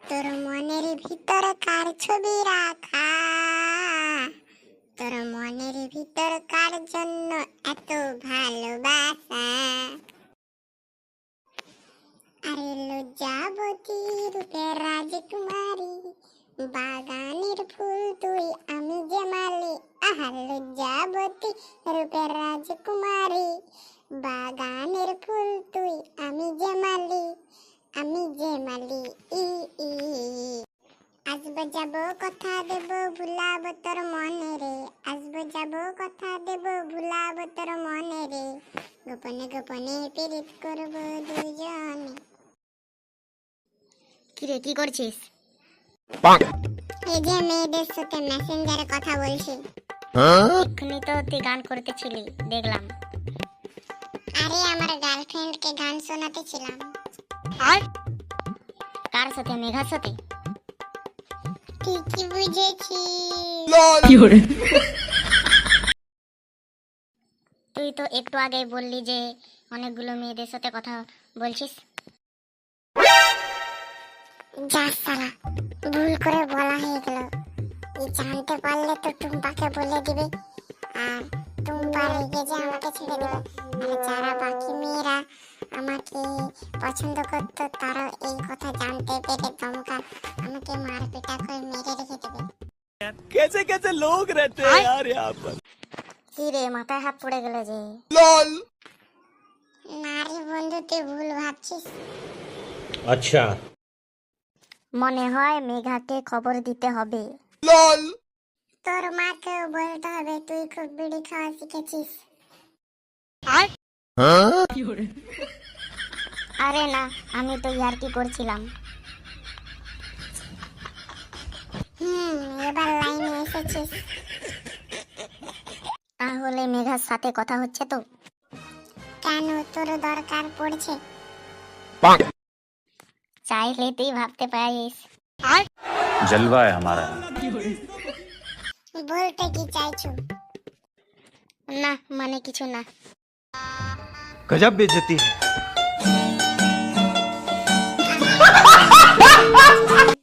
তোর মনের ভিতর কার ছবি রাখা, তোর মনের ভিতর কার জন্য এত ভালোবাসা। আরে লজ্জাবতী রূপের রাজকুমারী, বাগানের ফুল তুই আমি যে মালি। আহা লজ্জাবতী রূপের রাজকুমারী, বাগানের ফুল তুই আমি যে মালি, আমি যে মালি। ই ই আসবো যাব কথা দেব ভুলাবো তোর মনে রে, আসবো যাব কথা দেব ভুলাবো তোর মনে রে, গোপনে গোপনে পীড়িত করবো দুজনে। কিরে কি করছিস? এই যে মেয়েদের সাথে মেসেঞ্জারে কথা বলছি। এক্ষুনি তো তুই গান করতেছিলি দেখলাম। আরে আমার গার্লফ্রেন্ডকে গান শোনাতে ছিলাম। আর কার সাথে? মেঘার সাথে? ঠিকই বুঝেছি। তুই তো একটু আগেই বললি যে অনেকগুলো মেয়েদের সাথে কথা বলছিস। যা সালা, ভুল করে বলা হয়ে গেল। এই জানতে পারলে তো টুম্পাকে বলে দিবে, আর টুম্পা রেগে যে আমাকে ছেড়ে দেবে। আর যারা বাকি মেয়েরা আমাকে পছন্দ করতো তারা এই কথা জানতে পেরে দমকা আমাকে মারপিটা করে মেরে রেখে দেবে। कैसे कैसे लोग रहते हैं यार यहाँ पर। কি রে মাথায় হাত পড়ে গেল যে? নারী বন্ধু তুই ভুল ভাবছিস। अच्छा মনে হয় মেঘাকে খবর দিতে হবে। তোর মাকেও বলতে হবে তুই খুব বিড়ি খাওয়া শিখেছিস। আরে না, আমি তো ইয়ার্কি করছিলাম। এবার লাইনে এসেছিস। তাহলে মেঘার সাথে কথা হচ্ছে তো? কেন, তোর দরকার পড়ছে? চাইলে তুই ভাবতে পারিস। जलवा है हमारा। বলতে কি চাইছো? না মানে কিছু না। गजब बेइज्जती है।